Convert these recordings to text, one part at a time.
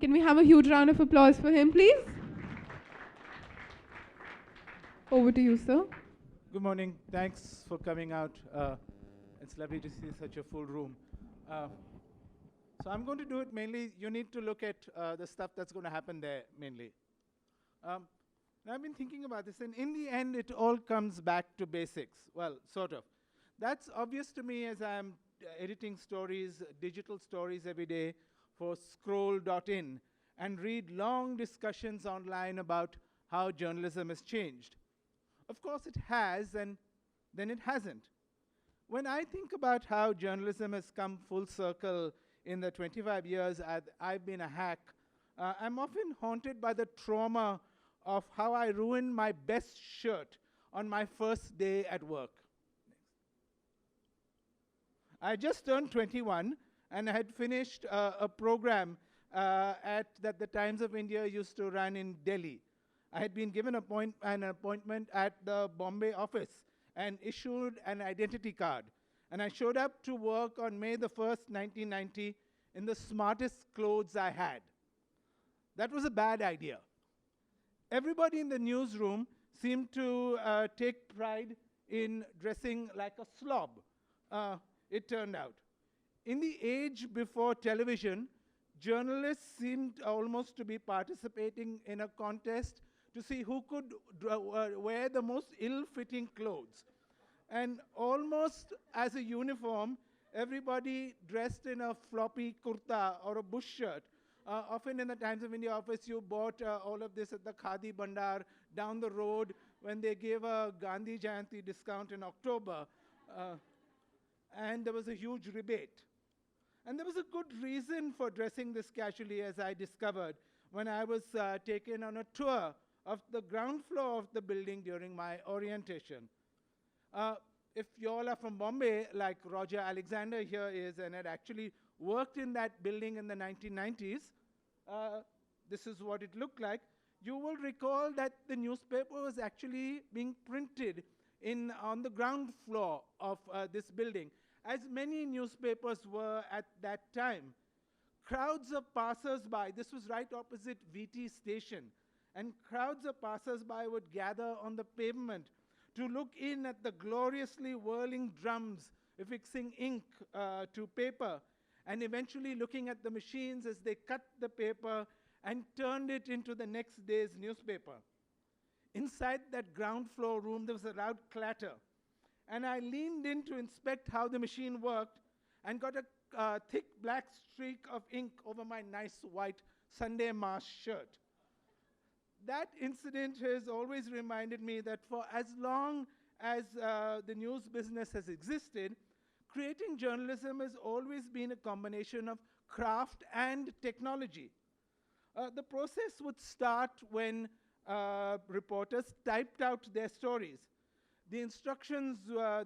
Can we have a huge round of applause for him, please? Over to you, sir. Good morning. Thanks for coming out. It's lovely to see such a full room. So I'm going to do it mainly. You need to look at the stuff that's going to happen there mainly. And I've been thinking about this, and in the end, it all comes back to basics. Well, sort of. That's obvious to me as I'm editing stories, digital stories every day for scroll.in, and read long discussions online about how journalism has changed. Of course, it has, and then it hasn't. When I think about how journalism has come full circle in the 25 years I've been a hack, I'm often haunted by the trauma of how I ruined my best shirt on my first day at work. I just turned 21, and I had finished a program that the Times of India used to run in Delhi. I had been given an appointment at the Bombay office and issued an identity card. And I showed up to work on May the 1st, 1990, in the smartest clothes I had. That was a bad idea. Everybody in the newsroom seemed to take pride in dressing like a slob, it turned out. In the age before television, journalists seemed almost to be participating in a contest to see who could wear the most ill-fitting clothes. And almost as a uniform, everybody dressed in a floppy kurta or a bush shirt. Often in the Times of India office, you bought all of this at the Khadi Bandar down the road when they gave a Gandhi Jayanti discount in October. And there was a huge rebate. And there was a good reason for dressing this casually, as I discovered when I was taken on a tour of the ground floor of the building during my orientation. If you all are from Bombay, like Roger Alexander here is, and had actually worked in that building in the 1990s, this is what it looked like. You will recall that the newspaper was actually being printed on the ground floor of this building, as many newspapers were at that time. Crowds of passers-by, this was right opposite VT station, and crowds of passers-by would gather on the pavement to look in at the gloriously whirling drums affixing ink to paper, and eventually looking at the machines as they cut the paper and turned it into the next day's newspaper. Inside that ground floor room, there was a loud clatter, and I leaned in to inspect how the machine worked and got a thick black streak of ink over my nice white Sunday Mass shirt. That incident has always reminded me that for as long as the news business has existed, creating journalism has always been a combination of craft and technology. The process would start when reporters typed out their stories. The instructions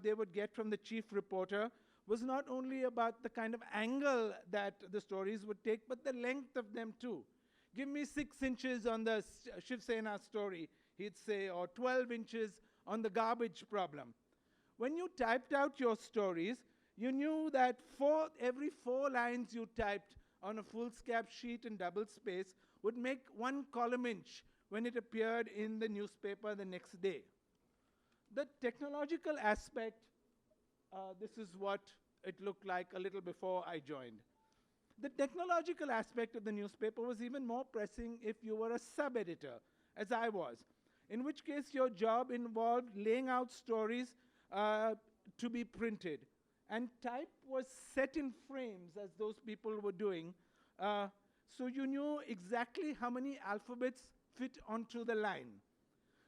they would get from the chief reporter was not only about the kind of angle that the stories would take, but the length of them too. Give me 6 inches on the Shiv Sena story, he'd say, or 12 inches on the garbage problem. When you typed out your stories, you knew that for every 4 lines you typed on a foolscap sheet in double space would make 1 column inch when it appeared in the newspaper the next day. The technological aspect, this is what it looked like a little before I joined. The technological aspect of the newspaper was even more pressing if you were a sub-editor, as I was, in which case your job involved laying out stories to be printed. And type was set in frames, as those people were doing, so you knew exactly how many alphabets fit onto the line.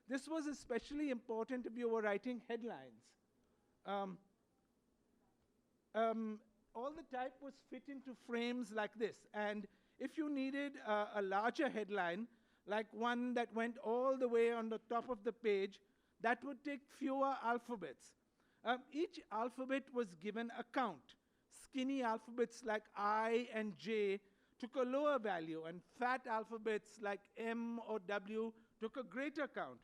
This was especially important if you were writing headlines. All the type was fit into frames like this, and if you needed a larger headline, like one that went all the way on the top of the page, that would take fewer alphabets. Each alphabet was given a count. Skinny alphabets like I and J took a lower value, and fat alphabets like M or W took a greater count.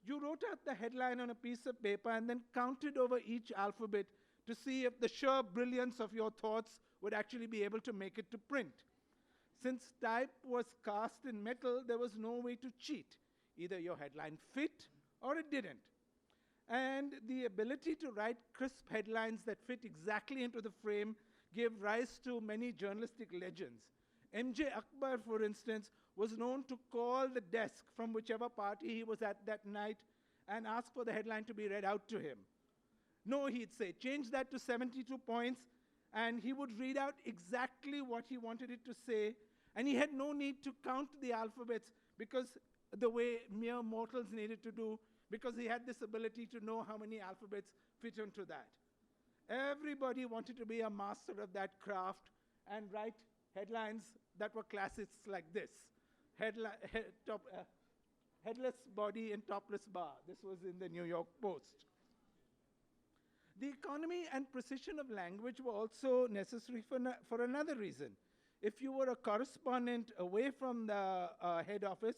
You wrote out the headline on a piece of paper and then counted over each alphabet to see if the sheer brilliance of your thoughts would actually be able to make it to print. Since type was cast in metal, there was no way to cheat. Either your headline fit or it didn't. And the ability to write crisp headlines that fit exactly into the frame gave rise to many journalistic legends. M.J. Akbar, for instance, was known to call the desk from whichever party he was at that night and ask for the headline to be read out to him. No, he'd say, change that to 72 points, and he would read out exactly what he wanted it to say, and he had no need to count the alphabets because the way mere mortals needed to do, because he had this ability to know how many alphabets fit into that. Everybody wanted to be a master of that craft and write headlines that were classics like this. Headless body and topless bar. This was in the New York Post. The economy and precision of language were also necessary for another reason. If you were a correspondent away from the head office,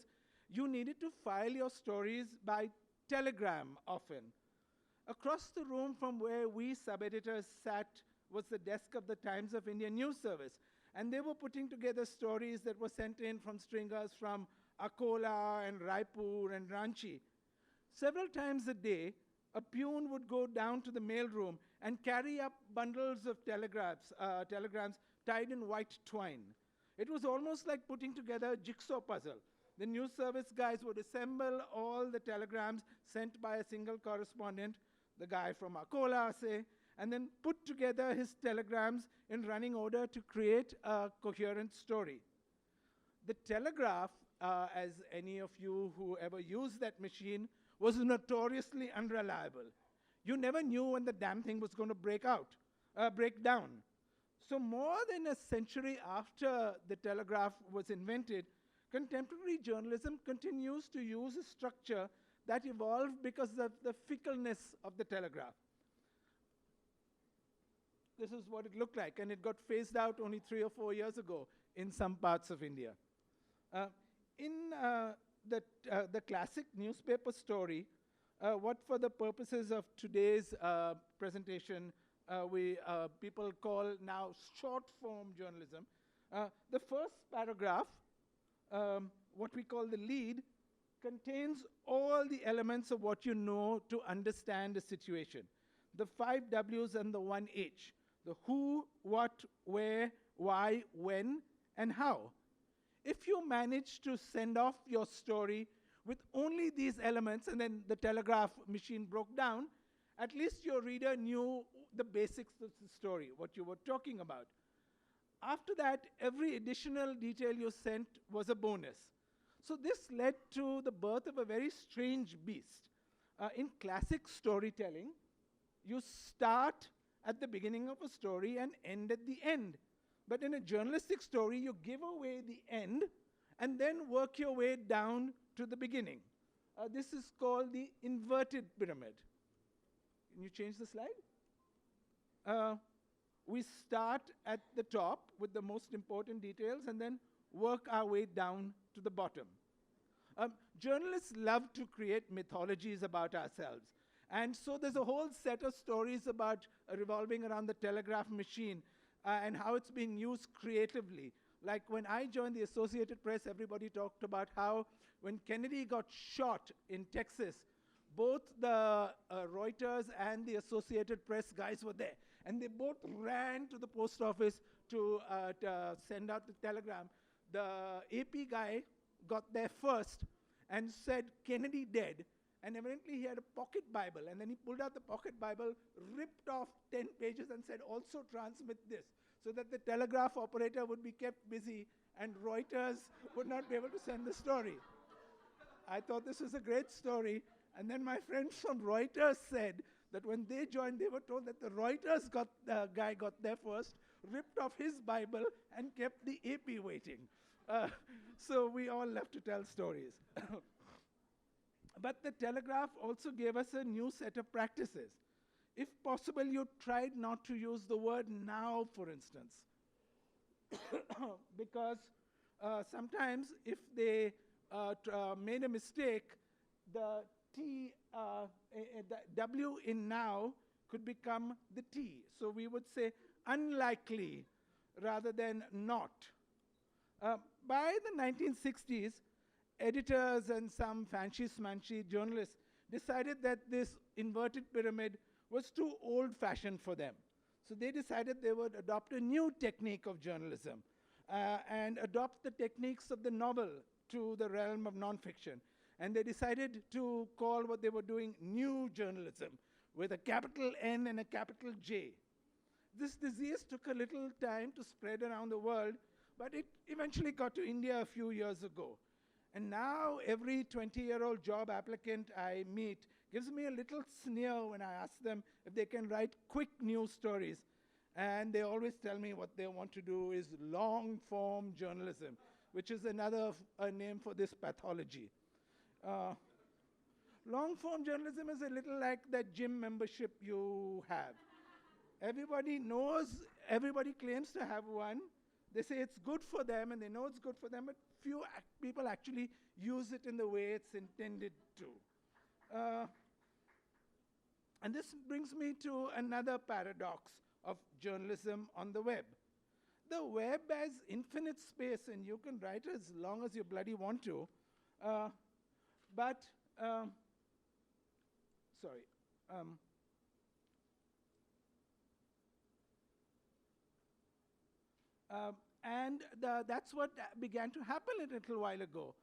you needed to file your stories by telegram often. Across the room from where we sub-editors sat was the desk of the Times of India News Service, and they were putting together stories that were sent in from stringers from Akola and Raipur and Ranchi. Several times a day, a peon would go down to the mailroom and carry up bundles of telegrams tied in white twine. It was almost like putting together a jigsaw puzzle. The news service guys would assemble all the telegrams sent by a single correspondent, the guy from Akola, say, and then put together his telegrams in running order to create a coherent story. The telegraph, as any of you who ever used that machine, was notoriously unreliable. You never knew when the damn thing was going to break down. So more than a century after the telegraph was invented, contemporary journalism continues to use a structure that evolved because of the fickleness of the telegraph. This is what it looked like, and it got phased out only 3 or 4 years ago in some parts of India. In the classic newspaper story, what for the purposes of today's presentation people call now short-form journalism, the first paragraph, what we call the lead, contains all the elements of what you know to understand a situation. The 5 W's and the 1 H. The who, what, where, why, when, and how. If you manage to send off your story with only these elements and then the telegraph machine broke down, at least your reader knew the basics of the story, what you were talking about. After that, every additional detail you sent was a bonus. So this led to the birth of a very strange beast. In classic storytelling, you start at the beginning of a story and end at the end. But in a journalistic story, you give away the end and then work your way down to the beginning. This is called the inverted pyramid. Can you change the slide? We start at the top with the most important details and then work our way down to the bottom. Journalists love to create mythologies about ourselves. And so there's a whole set of stories about revolving around the telegraph machine and how it's being used creatively. Like when I joined the Associated Press, everybody talked about how when Kennedy got shot in Texas, both the Reuters and the Associated Press guys were there. And they both ran to the post office to send out the telegram. The AP guy got there first and said, Kennedy dead. And evidently he had a pocket Bible. And then he pulled out the pocket Bible, ripped off 10 pages and said, also transmit this. So that the telegraph operator would be kept busy and Reuters would not be able to send the story. I thought this was a great story. And then my friends from Reuters said that when they joined, they were told that the Reuters guy got there first, ripped off his Bible, and kept the AP waiting. So we all love to tell stories. But the telegraph also gave us a new set of practices. If possible, you tried not to use the word now, for instance. Because sometimes if they made a mistake, the T, the W in now could become the T. So we would say unlikely rather than not. Uh, by the 1960s, editors and some fancy-smancy journalists decided that this inverted pyramid was too old-fashioned for them. So they decided they would adopt a new technique of journalism and adopt the techniques of the novel to the realm of nonfiction. And they decided to call what they were doing new journalism with a capital N and a capital J. This disease took a little time to spread around the world, but it eventually got to India a few years ago. And now every 20-year-old job applicant I meet gives me a little sneer when I ask them if they can write quick news stories. And they always tell me what they want to do is long-form journalism, which is another name for this pathology. Long-form journalism is a little like that gym membership you have. Everybody knows, everybody claims to have one. They say it's good for them, and they know it's good for them, but few people actually use it in the way it's intended to. And this brings me to another paradox of journalism on the web. The web has infinite space, and you can write as long as you bloody want to. Sorry. That's what began to happen a little while ago.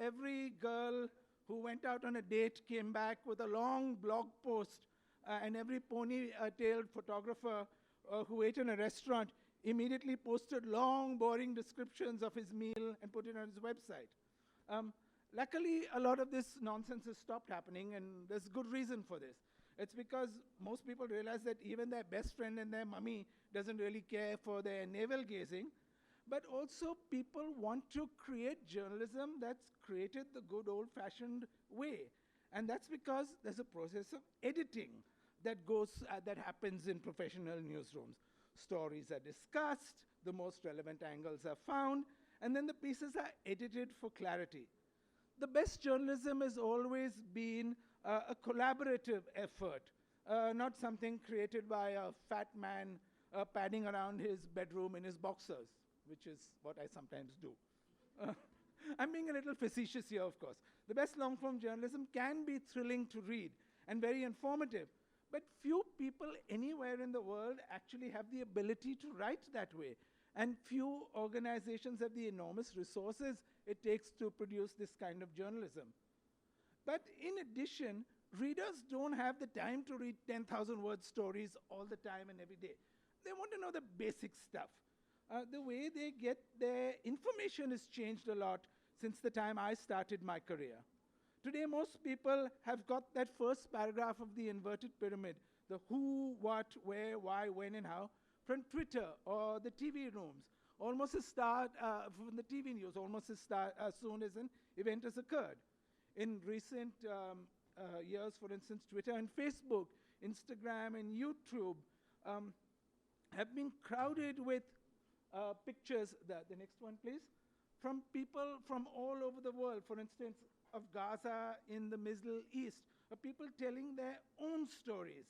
Every girl who went out on a date came back with a long blog post, and every pony-tailed photographer who ate in a restaurant immediately posted long, boring descriptions of his meal and put it on his website. Luckily, a lot of this nonsense has stopped happening, and there's good reason for this. It's because most people realize that even their best friend and their mummy doesn't really care for their navel gazing, but also people want to create journalism that's created the good old-fashioned way. And that's because there's a process of editing that happens in professional newsrooms. Stories are discussed, the most relevant angles are found, and then the pieces are edited for clarity. The best journalism has always been a collaborative effort, not something created by a fat man padding around his bedroom in his boxers, which is what I sometimes do. I'm being a little facetious here, of course. The best long-form journalism can be thrilling to read and very informative, but few people anywhere in the world actually have the ability to write that way. And few organizations have the enormous resources it takes to produce this kind of journalism. But in addition, readers don't have the time to read 10,000-word stories all the time and every day. They want to know the basic stuff. The way they get their information has changed a lot since the time I started my career. Today, most people have got that first paragraph of the inverted pyramid, the who, what, where, why, when, and how, from Twitter or the TV rooms, almost as from the TV news, almost as soon as an event has occurred. In recent years, for instance, Twitter and Facebook, Instagram and YouTube have been crowded with pictures, the next one please, from people from all over the world, for instance, of Gaza in the Middle East, of people telling their own stories.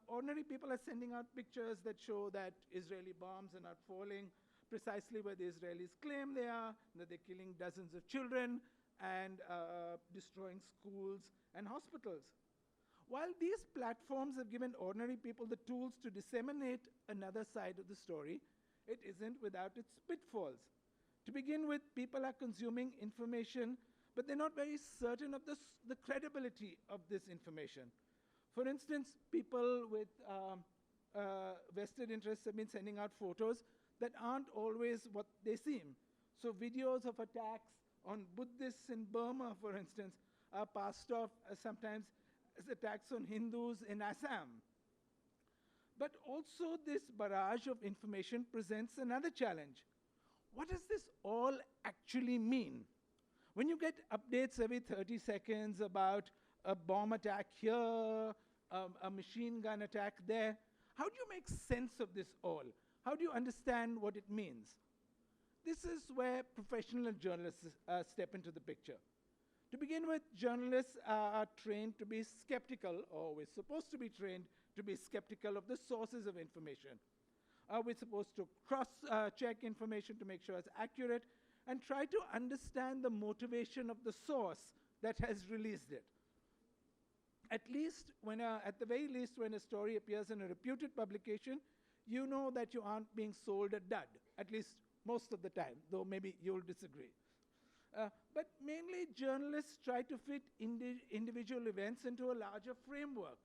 Ordinary people are sending out pictures that show that Israeli bombs are not falling precisely where the Israelis claim they are, that they're killing dozens of children and destroying schools and hospitals. While these platforms have given ordinary people the tools to disseminate another side of the story, it isn't without its pitfalls. To begin with, people are consuming information, but they're not very certain of the credibility of this information. For instance, people with vested interests have been sending out photos that aren't always what they seem. So videos of attacks on Buddhists in Burma, for instance, are passed off sometimes as attacks on Hindus in Assam. But also this barrage of information presents another challenge. What does this all actually mean? When you get updates every 30 seconds about a bomb attack here, a machine gun attack there, how do you make sense of this all? How do you understand what it means? This is where professional journalists step into the picture. To begin with, journalists are trained to be skeptical, or we're supposed to be trained to be skeptical of the sources of information. We're supposed to cross-check information to make sure it's accurate and try to understand the motivation of the source that has released it. At the very least, when a story appears in a reputed publication, you know that you aren't being sold a dud, at least most of the time, though maybe you'll disagree. But mainly, journalists try to fit individual events into a larger framework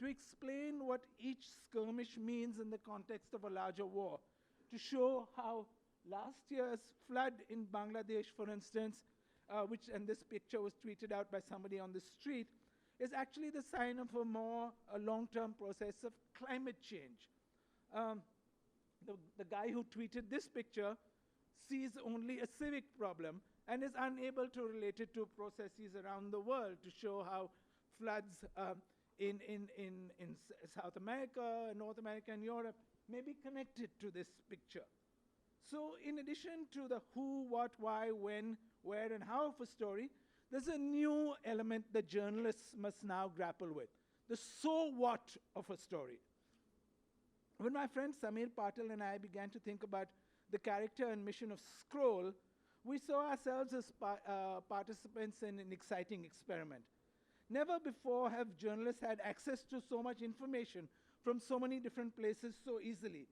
to explain what each skirmish means in the context of a larger war, to show how last year's flood in Bangladesh, for instance, and this picture was tweeted out by somebody on the street, is actually the sign of a long-term process of climate change. The guy who tweeted this picture sees only a civic problem and is unable to relate it to processes around the world to show how floods in South America, North America, and Europe may be connected to this picture. So in addition to the who, what, why, when, where, and how of a story, there's a new element that journalists must now grapple with, the so what of a story. When my friend Samir Patil and I began to think about the character and mission of Scroll, we saw ourselves as participants in an exciting experiment. Never before have journalists had access to so much information from so many different places so easily.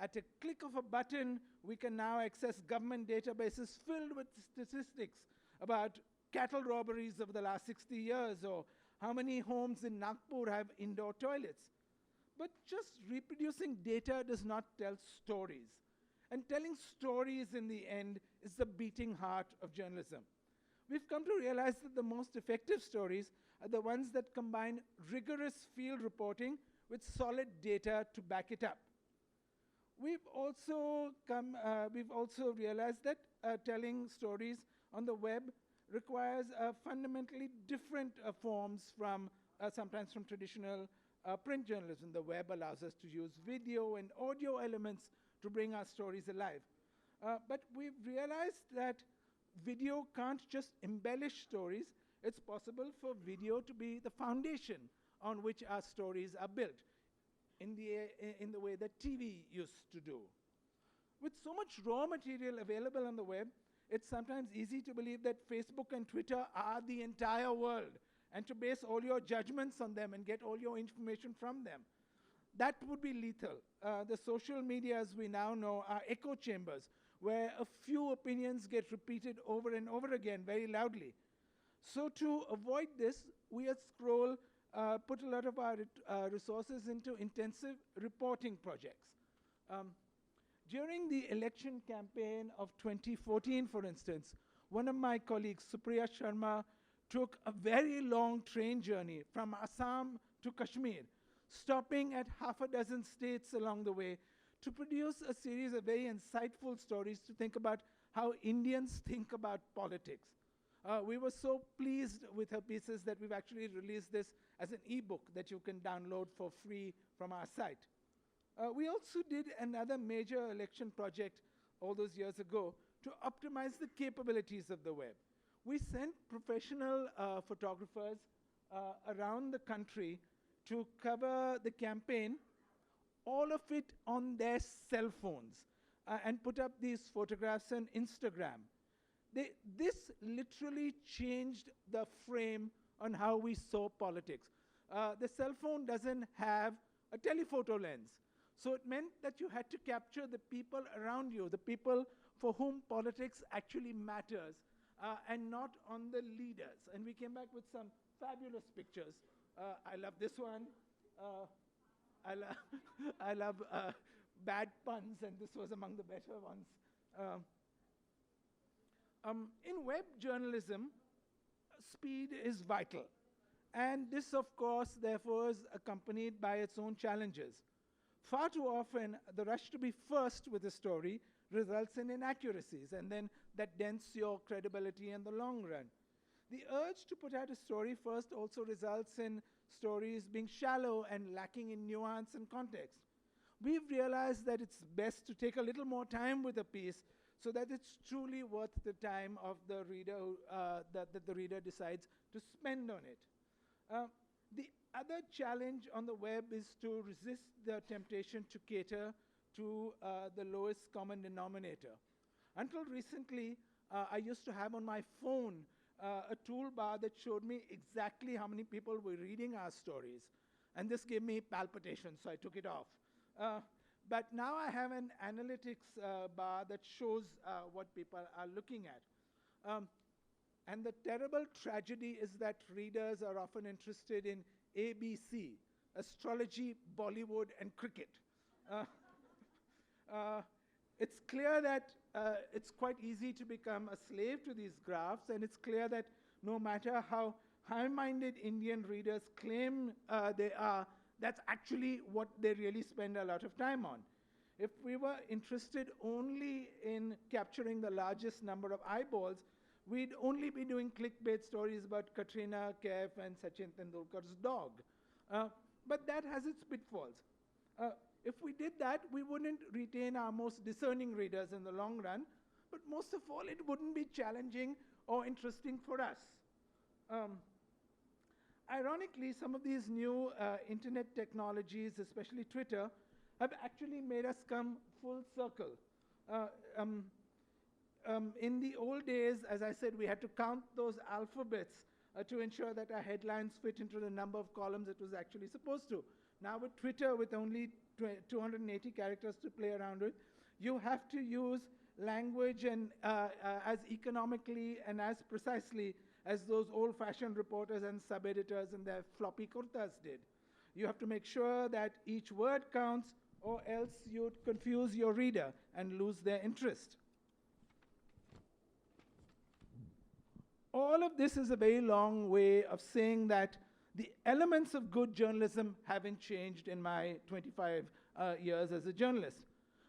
At a click of a button, we can now access government databases filled with statistics about cattle robberies over the last 60 years, or how many homes in Nagpur have indoor toilets. But just reproducing data does not tell stories. And telling stories in the end is the beating heart of journalism. We've come to realize that the most effective stories are the ones that combine rigorous field reporting with solid data to back it up. We've also realized that telling stories on the web requires fundamentally different forms from sometimes from traditional print journalism. The web allows us to use video and audio elements to bring our stories alive. But we've realized that video can't just embellish stories. It's possible for video to be the foundation on which our stories are built in the way that TV used to do. With so much raw material available on the web, it's sometimes easy to believe that Facebook and Twitter are the entire world and to base all your judgments on them and get all your information from them. That would be lethal. The social media, as we now know, are echo chambers where a few opinions get repeated over and over again very loudly. So to avoid this, we at Scroll put a lot of our resources into intensive reporting projects. During the election campaign of 2014, for instance, one of my colleagues, Supriya Sharma, took a very long train journey from Assam to Kashmir, stopping at half a dozen states along the way to produce a series of very insightful stories to think about how Indians think about politics. We were so pleased with her pieces that we've actually released this as an ebook that you can download for free from our site. We also did another major election project all those years ago to optimize the capabilities of the web. We sent professional photographers around the country to cover the campaign, all of it on their cell phones, and put up these photographs on Instagram. This literally changed the frame on how we saw politics. The cell phone doesn't have a telephoto lens. So it meant that you had to capture the people around you, the people for whom politics actually matters, and not on the leaders. And we came back with some fabulous pictures. I love this one. I love bad puns, and this was among the better ones. In web journalism, speed is vital. And this, of course, therefore, is accompanied by its own challenges. Far too often, the rush to be first with a story results in inaccuracies, and then that dents your credibility in the long run. The urge to put out a story first also results in stories being shallow and lacking in nuance and context. We've realized that it's best to take a little more time with a piece so that it's truly worth the time of the reader, that the reader decides to spend on it. The other challenge on the web is to resist the temptation to cater to the lowest common denominator. Until recently, I used to have on my phone a toolbar that showed me exactly how many people were reading our stories. And this gave me palpitations, so I took it off. But now I have an analytics bar that shows what people are looking at. And the terrible tragedy is that readers are often interested in ABC, astrology, Bollywood, and cricket. Uh, it's clear that it's quite easy to become a slave to these graphs, and it's clear that no matter how high-minded Indian readers claim they are, that's actually what they really spend a lot of time on. If we were interested only in capturing the largest number of eyeballs, we'd only be doing clickbait stories about Katrina Kaif and Sachin Tendulkar's dog. But that has its pitfalls. If we did that, we wouldn't retain our most discerning readers in the long run, but most of all, it wouldn't be challenging or interesting for us. Ironically, some of these new internet technologies, especially Twitter, have actually made us come full circle. In the old days, as I said, we had to count those alphabets to ensure that our headlines fit into the number of columns it was actually supposed to. Now with Twitter, with only 280 characters to play around with, you have to use language and as economically and as precisely as those old-fashioned reporters and sub-editors and their floppy kurtas did. You have to make sure that each word counts, or else you'd confuse your reader and lose their interest. All of this is a very long way of saying that the elements of good journalism haven't changed in my 25 years as a journalist.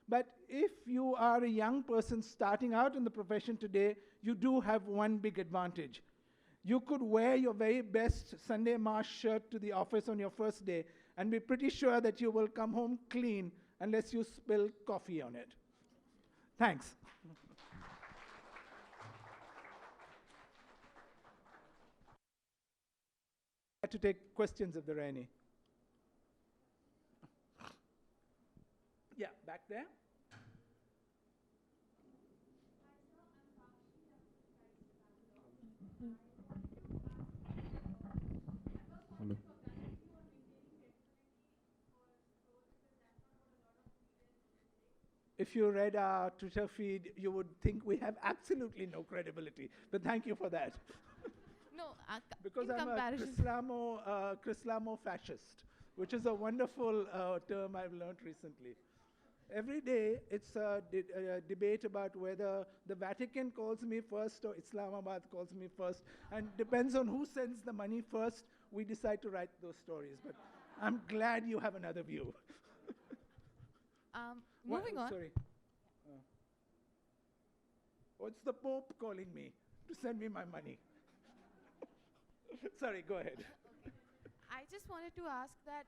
But if you are a young person starting out in the profession today, you do have one big advantage. You could wear your very best Sunday March shirt to the office on your first day and be pretty sure that you will come home clean unless you spill coffee on it. Thanks. To take questions if there are any. Yeah, back there. Hello. If you read our Twitter feed, you would think we have absolutely no credibility. But thank you for that. No, Because in I'm comparison. a Chrislamo-fascist, which is a wonderful term I've learned recently. Every day, it's a debate about whether the Vatican calls me first or Islamabad calls me first. And depends on who sends the money first, we decide to write those stories. But I'm glad you have another view. Moving on. Sorry. It's the Pope calling me to send me my money. Sorry, go ahead. I just wanted to ask that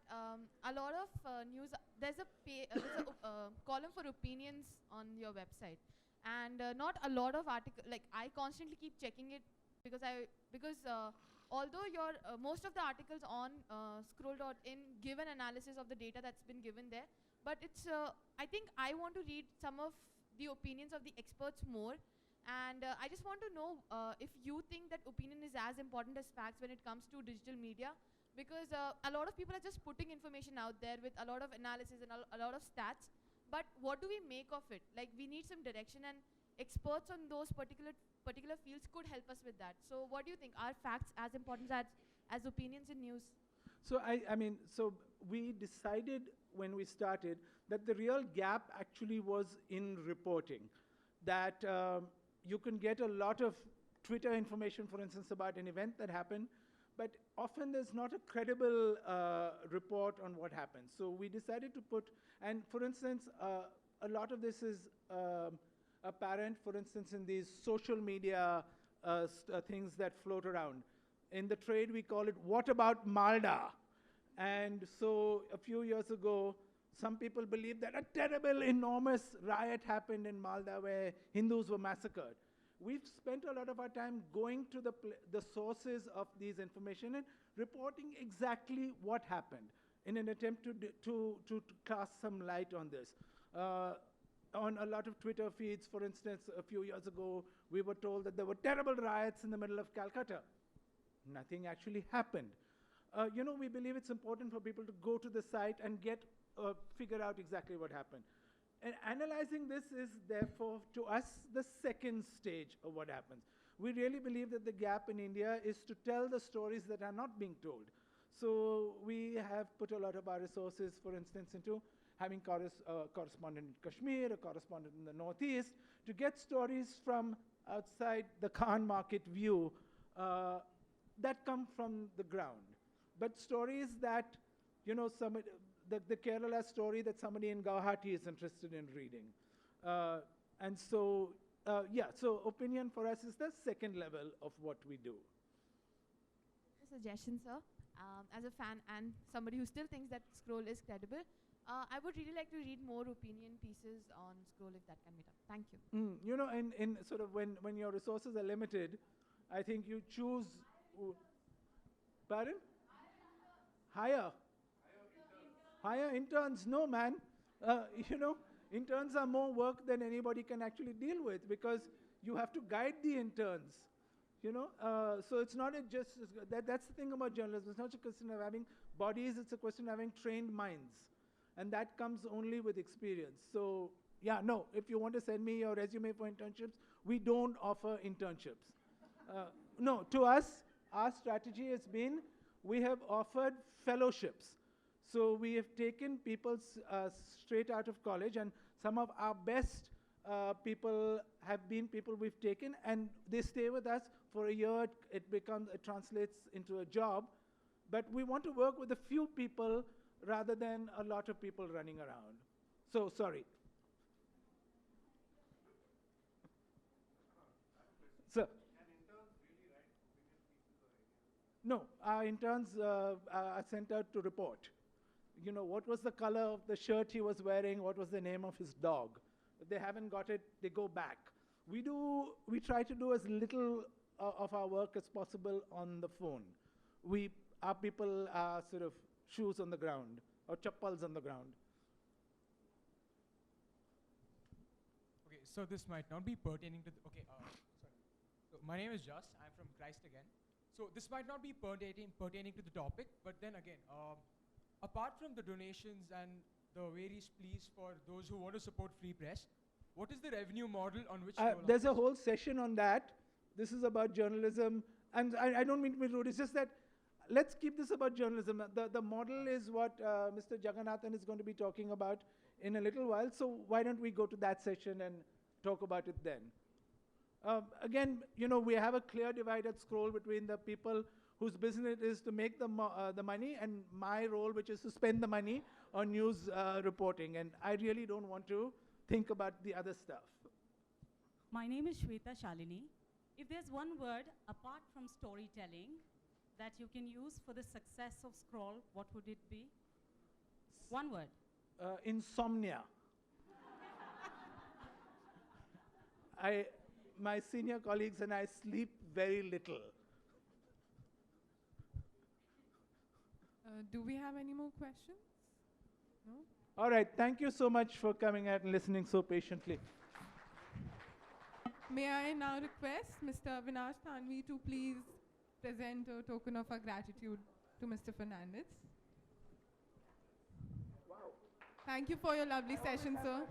a lot of news, there's a column for opinions on your website, and not a lot of articles. Like I constantly keep checking it because although your most of the articles on scroll.in give an analysis of the data that's been given there, but it's I think I want to read some of the opinions of the experts more. And I just want to know if you think that opinion is as important as facts when it comes to digital media, because a lot of people are just putting information out there with a lot of analysis and a lot of stats, but what do we make of it? Like we need some direction, and experts on those particular fields could help us with that. So what do you think? Are facts as important as opinions in news? So so we decided when we started that the real gap actually was in reporting, that you can get a lot of Twitter information, for instance, about an event that happened, but often there's not a credible report on what happened. So we decided to put, and for instance, a lot of this is apparent, for instance, in these social media things that float around. In the trade, we call it, "What about Malda?" And so a few years ago, some people believed that a terrible, enormous riot happened in Malda where Hindus were massacred. We've spent a lot of our time going to the sources of these information and reporting exactly what happened in an attempt to cast some light on this. Uh, on a lot of Twitter feeds, for instance, a few years ago, we were told that there were terrible riots in the middle of Calcutta. Nothing actually happened. We believe it's important for people to go to the site and figure out exactly what happened. And analyzing this is therefore, to us, the second stage of what happens. We really believe that the gap in India is to tell the stories that are not being told. So we have put a lot of our resources, for instance, into having a correspondent in Kashmir, a correspondent in the Northeast, to get stories from outside the Khan market view that come from the ground. But stories that, the Kerala story that somebody in Guwahati is interested in reading. So opinion for us is the second level of what we do. A suggestion, sir. As a fan and somebody who still thinks that Scroll is credible, I would really like to read more opinion pieces on Scroll if that can be done. Thank you. In sort of when your resources are limited, I think you choose. Pardon? Hire interns. No, man. Interns are more work than anybody can actually deal with because you have to guide the interns. So it's not that's the thing about journalism. It's not a question of having bodies, it's a question of having trained minds. And that comes only with experience. So, if you want to send me your resume for internships, we don't offer internships. No, to us, our strategy has been, we have offered fellowships. So we have taken people straight out of college, and some of our best people have been people we've taken, and they stay with us for a year. It translates into a job. But we want to work with a few people rather than a lot of people running around. So, sorry. Sir. No, our interns are sent out to report. What was the color of the shirt he was wearing? What was the name of his dog? If they haven't got it, they go back. We try to do as little of our work as possible on the phone. Our people are sort of shoes on the ground or chappals on the ground. Okay, so this might not be pertaining to sorry. So my name is Just. I'm from Christ again. So this might not be pertaining to the topic, but then again, apart from the donations and the various pleas for those who want to support free press, what is the revenue model on which there's a whole session on that. This is about journalism, and I don't mean to be rude. It's just that let's keep this about journalism. The model is what Mr. Jagannathan is going to be talking about in a little while. So why don't we go to that session and talk about it then? Again, we have a clear divide at Scroll between the people whose business is to make the money and my role, which is to spend the money on news reporting. And I really don't want to think about the other stuff. My name is Shweta Shalini. If there's one word apart from storytelling that you can use for the success of Scroll, what would it be? One word. Insomnia. My senior colleagues and I sleep very little. Do we have any more questions? No? All right. Thank you so much for coming out and listening so patiently. May I now request Mr. Avinash Thanvi to please present a token of our gratitude to Mr. Fernandes. Wow. Thank you for your lovely session, sir.